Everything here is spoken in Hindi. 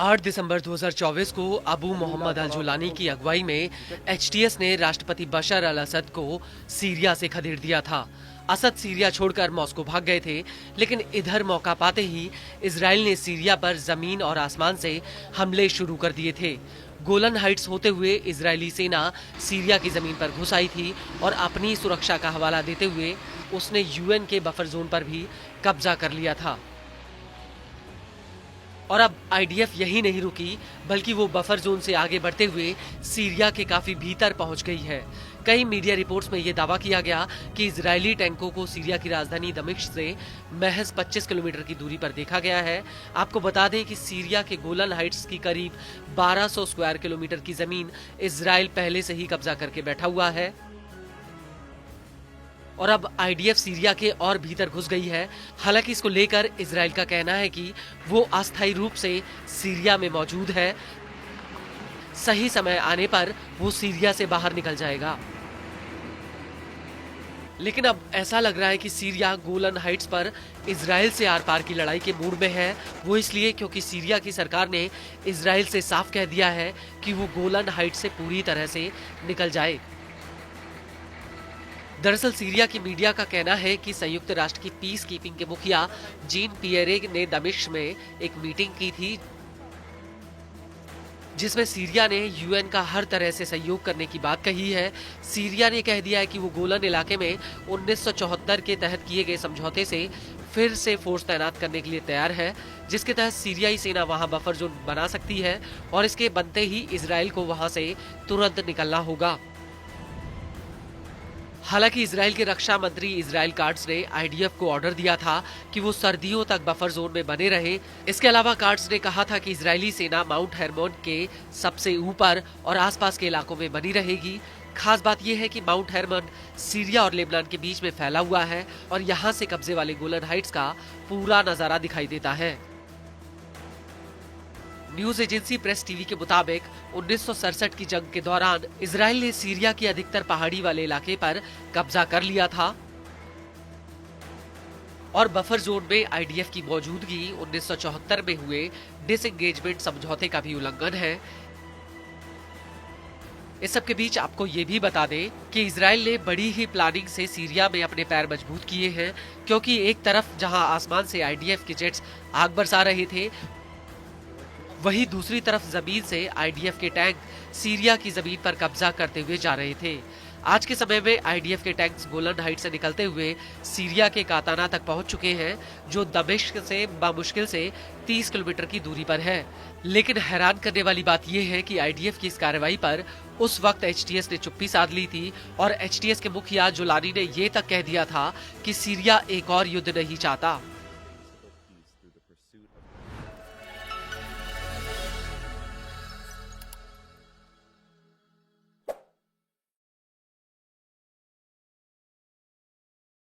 8 दिसंबर 2024 को अबू मोहम्मद अल जुलानी की अगुवाई में एचटीएस ने राष्ट्रपति बशर अल असद को सीरिया से खदेड़ दिया था। असद सीरिया छोड़कर मॉस्को भाग गए थे, लेकिन इधर मौका पाते ही इजराइल ने सीरिया पर जमीन और आसमान से हमले शुरू कर दिए थे। गोलन हाइट्स होते हुए इजरायली सेना सीरिया की जमीन पर घुस आई थी और अपनी सुरक्षा का हवाला देते हुए उसने यूएन के बफर जोन पर भी कब्जा कर लिया था। और अब आईडीएफ यही नहीं रुकी, बल्कि वो बफर जोन से आगे बढ़ते हुए सीरिया के काफी भीतर पहुंच गई है। कई मीडिया रिपोर्ट्स में ये दावा किया गया कि इजरायली टैंकों को सीरिया की राजधानी दमिश्क से महज 25 किलोमीटर की दूरी पर देखा गया है। आपको बता दें कि सीरिया के गोलन हाइट्स की करीब 1200 स्क्वायर किलोमीटर की जमीन इजराइल पहले से ही कब्जा करके बैठा हुआ है और अब आईडीएफ सीरिया के और भीतर घुस गई है। हालांकि इसको लेकर इजराइल का कहना है कि वो अस्थायी रूप से सीरिया में मौजूद है, सही समय आने पर वो सीरिया से बाहर निकल जाएगा। लेकिन अब ऐसा लग रहा है कि सीरिया गोलन हाइट्स पर इजराइल से आर पार की लड़ाई के मूड में है। वो इसलिए क्योंकि सीरिया की सरकार ने इजराइल से साफ कह दिया है कि वो गोलन हाइट्स से पूरी तरह से निकल जाए। दरअसल सीरिया की मीडिया का कहना है कि संयुक्त राष्ट्र की पीस कीपिंग के मुखिया जीन पियरे ने दमिश्क में एक मीटिंग की थी, जिसमें सीरिया ने यूएन का हर तरह से सहयोग करने की बात कही है। सीरिया ने कह दिया है कि वो गोलन इलाके में 1974 के तहत किए गए समझौते से फिर से फोर्स तैनात करने के लिए तैयार है, जिसके तहत सीरियाई सेना वहां बफर जोन बना सकती है और इसके बनते ही इजराइल को वहां से तुरंत निकलना होगा। हालांकि इजराइल के रक्षा मंत्री इजराइल काट्स ने आईडीएफ को ऑर्डर दिया था कि वो सर्दियों तक बफर जोन में बने रहे। इसके अलावा काट्स ने कहा था कि इजरायली सेना माउंट हेरमोन के सबसे ऊपर और आसपास के इलाकों में बनी रहेगी। खास बात यह है कि माउंट हेरमोन सीरिया और लेबनान के बीच में फैला हुआ है और यहाँ से कब्जे वाले गोलन हाइट्स का पूरा नजारा दिखाई देता है। न्यूज एजेंसी प्रेस टीवी के मुताबिक 1967 की जंग के दौरान इजराइल ने सीरिया की अधिकतर पहाड़ी वाले इलाके पर कब्जा कर लिया था और बफर जोन में आईडीएफ की मौजूदगी 1974 में हुए डिसएंगेजमेंट समझौते का भी उल्लंघन है। इस सब के बीच आपको ये भी बता दें कि इजराइल ने बड़ी ही प्लानिंग से सीरिया में अपने पैर मजबूत किए हैं, क्योंकि एक तरफ जहां आसमान से आईडीएफ के जेट्स आग बरसा रहे थे, वहीं दूसरी तरफ जमीन से आईडीएफ के टैंक सीरिया की जमीन पर कब्जा करते हुए जा रहे थे। आज के समय में आईडीएफ के टैंक्स गोलन हाइट से निकलते हुए सीरिया के काताना तक पहुंच चुके हैं, जो दमिश्क से बामुश्किल से 30 किलोमीटर की दूरी पर है। लेकिन हैरान करने वाली बात यह है कि आईडीएफ की इस कार्रवाई पर उस वक्त एचटीएस ने चुप्पी साध ली थी और एचटीएस के मुखिया जुलानी ने ये तक कह दिया था कि सीरिया एक और युद्ध नहीं चाहता।